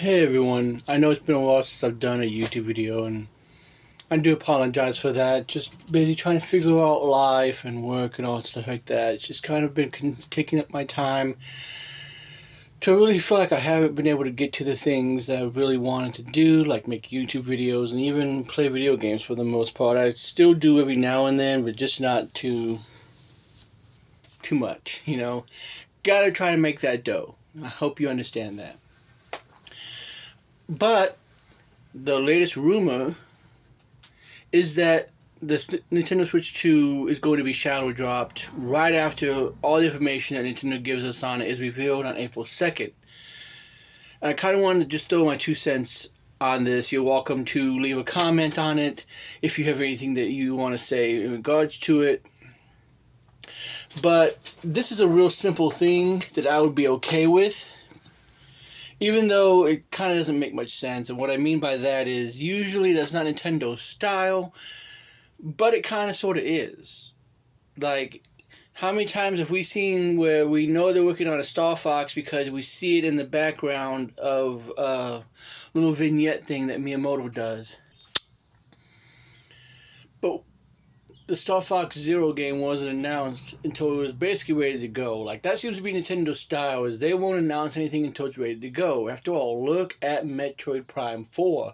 Hey everyone, I know it's been a while since I've done a YouTube video and I do apologize for that. Just busy trying to figure out life and work and all stuff like that. It's just kind of been taking up my time to really feel like I haven't been able to get to the things that I really wanted to do, like make YouTube videos and even play video games for the most part. I still do every now and then, but just not too much. Gotta try to make that dough. I hope you understand that. But the latest rumor is that the Nintendo Switch 2 is going to be shadow dropped right after all the information that Nintendo gives us on it is revealed on April 2nd. And I kind of wanted to just throw my 2 cents on this. You're welcome to leave a comment on it if you have anything that you want to say in regards to it. But this is a real simple thing that I would be okay with, even though it kind of doesn't make much sense. And what I mean by that is usually that's not Nintendo's style, but it kind of sort of is. Like, how many times have we seen where we know they're working on a Star Fox because we see it in the background of a little vignette thing that Miyamoto does? But the Star Fox Zero game wasn't announced until it was basically ready to go. Like, that seems to be Nintendo's style, is they won't announce anything until it's ready to go. After all, look at Metroid Prime 4.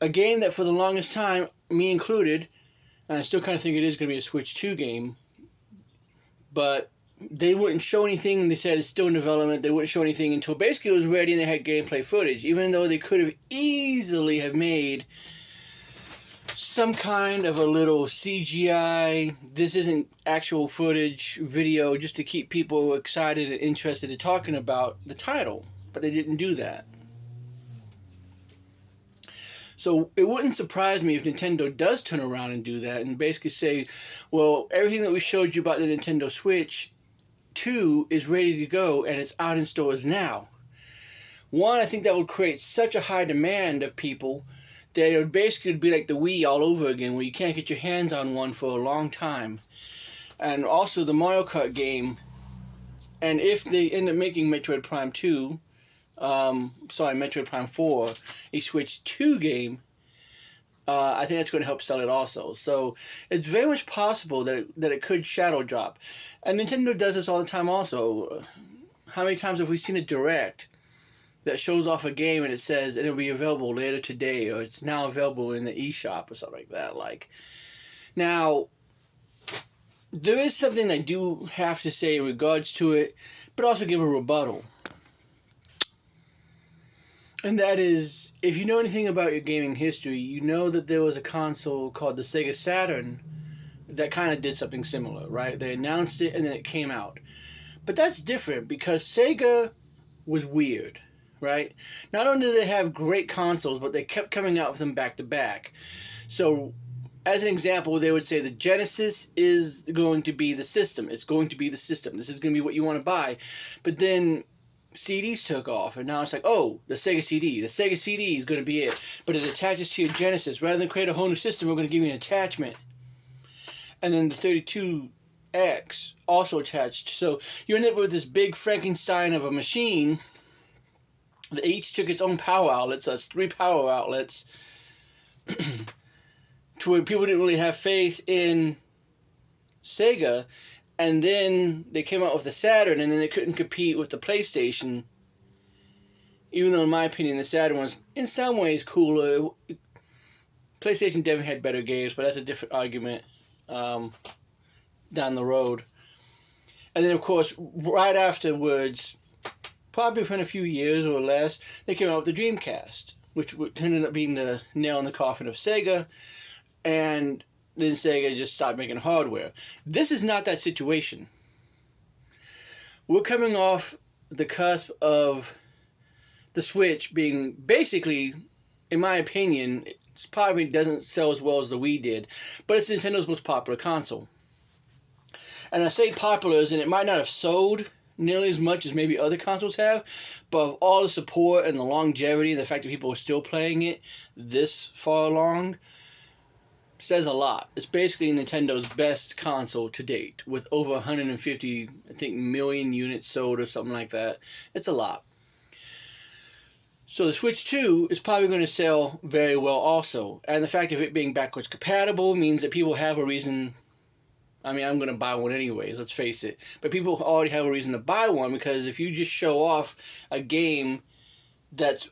A game that for the longest time, me included, and I still kind of think it is going to be a Switch 2 game, but they wouldn't show anything. They said it's still in development. They wouldn't show anything until basically it was ready and they had gameplay footage, even though they could have easily have made some kind of a little CGI, this isn't actual footage video, just to keep people excited and interested in talking about the title. But they didn't do that. So it wouldn't surprise me if Nintendo does turn around and do that and basically say, well, everything that we showed you about the Nintendo Switch 2 is ready to go and it's out in stores now. One, I think that would create such a high demand of people that it would basically be like the Wii all over again, where you can't get your hands on one for a long time. And also the Mario Kart game, and if they end up making Metroid Prime 2, Metroid Prime 4, a Switch 2 game, I think that's going to help sell it also. So it's very much possible that it could shadow drop. And Nintendo does this all the time also. How many times have we seen a Direct that shows off a game and it says it'll be available later today, or it's now available in the eShop or something like that? Now, there is something I do have to say in regards to it, but also give a rebuttal. And that is, if you know anything about your gaming history, you know that there was a console called the Sega Saturn that kind of did something similar, right? They announced it and then it came out. But that's different because Sega was weird, right? Not only did they have great consoles, but they kept coming out with them back to back. So, as an example, they would say the Genesis is going to be the system. It's going to be the system. This is going to be what you want to buy. But then CDs took off, and now it's like, oh, the Sega CD. The Sega CD is going to be it. But it attaches to your Genesis. Rather than create a whole new system, we're going to give you an attachment. And then the 32X also attached. So you end up with this big Frankenstein of a machine. They each took its own power outlets. So that's 3 power outlets. To where people didn't really have faith in Sega. And then they came out with the Saturn, and then they couldn't compete with the PlayStation. Even though, in my opinion, the Saturn was, in some ways, cooler. PlayStation definitely had better games, but that's a different argument down the road. And then, of course, right afterwards, probably within a few years or less, they came out with the Dreamcast, which ended up being the nail in the coffin of Sega. And then Sega just stopped making hardware. This is not that situation. We're coming off the cusp of the Switch being basically, in my opinion, it probably doesn't sell as well as the Wii did, but it's Nintendo's most popular console. And I say popular as in it might not have sold nearly as much as maybe other consoles have, but of all the support and the longevity and the fact that people are still playing it this far along, says a lot. It's basically Nintendo's best console to date, with over 150, I think, million units sold or something like that. It's a lot. So the Switch 2 is probably going to sell very well also. And the fact of it being backwards compatible means that people have a reason. I mean, I'm going to buy one anyways, let's face it. But people already have a reason to buy one, because if you just show off a game that's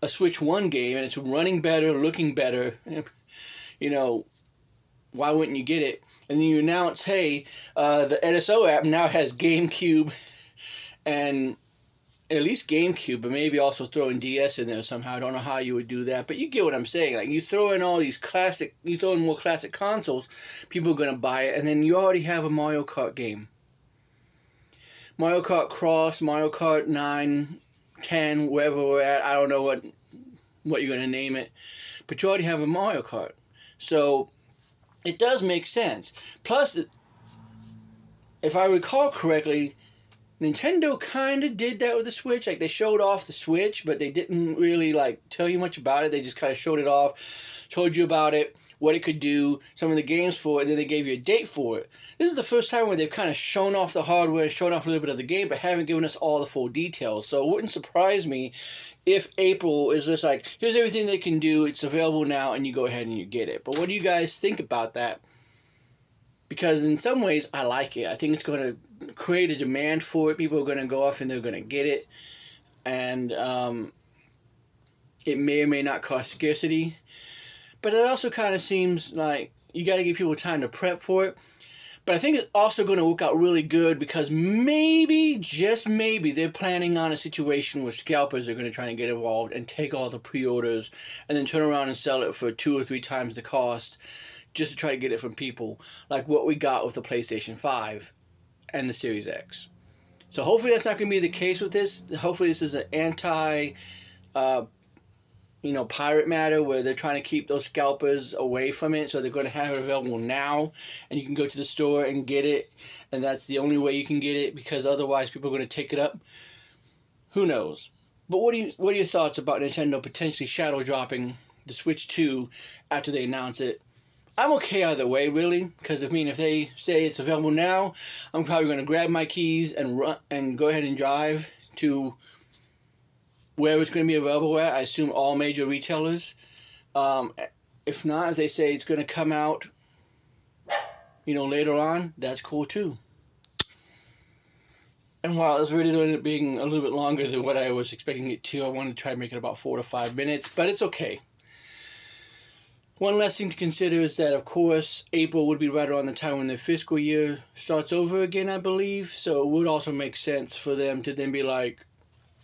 a Switch 1 game and it's running better, looking better, you know, why wouldn't you get it? And then you announce, hey, the NSO app now has GameCube and at least GameCube, but maybe also throwing DS in there somehow. I don't know how you would do that, but you get what I'm saying. Like, you throw in all these classic, you throw in more classic consoles, people are going to buy it, and then you already have a Mario Kart game. Mario Kart Cross, Mario Kart 9, 10, wherever we're at. I don't know what you're going to name it, but you already have a Mario Kart. So it does make sense. Plus, if I recall correctly, Nintendo kind of did that with the Switch. Like, they showed off the Switch, but they didn't really, like, tell you much about it. They just kind of showed it off, told you about it, what it could do, some of the games for it, and then they gave you a date for it. This is the first time where they've kind of shown off the hardware, shown off a little bit of the game, but haven't given us all the full details. So it wouldn't surprise me if April is just like, here's everything they can do, it's available now, and you go ahead and you get it. But what do you guys think about that? Because in some ways, I like it. I think it's going to create a demand for it. People are going to go off and they're going to get it. And it may or may not cause scarcity. But it also kind of seems like you got to give people time to prep for it. But I think it's also going to work out really good, because maybe, just maybe, they're planning on a situation where scalpers are going to try and get involved and take all the pre-orders and then turn around and sell it for 2 or 3 times the cost, just to try to get it from people, like what we got with the PlayStation 5 and the Series X. So hopefully that's not going to be the case with this. Hopefully this is an pirate matter, where they're trying to keep those scalpers away from it, so they're going to have it available now, and you can go to the store and get it, and that's the only way you can get it, because otherwise people are going to take it up. Who knows? But what are your thoughts about Nintendo potentially shadow dropping the Switch 2 after they announce it? I'm okay either way, really, because if they say it's available now, I'm probably going to grab my keys and run and go ahead and drive to where it's going to be available at. I assume all major retailers. If not, if they say it's going to come out, later on, that's cool too. And while it's really going to being a little bit longer than what I was expecting it to, I wanted to try to make it about 4 to 5 minutes, but it's okay. One last thing to consider is that, of course, April would be right around the time when their fiscal year starts over again, I believe. So it would also make sense for them to then be like,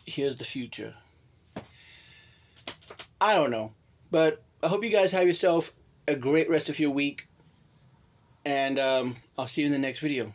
here's the future. I don't know. But I hope you guys have yourself a great rest of your week. And I'll see you in the next video.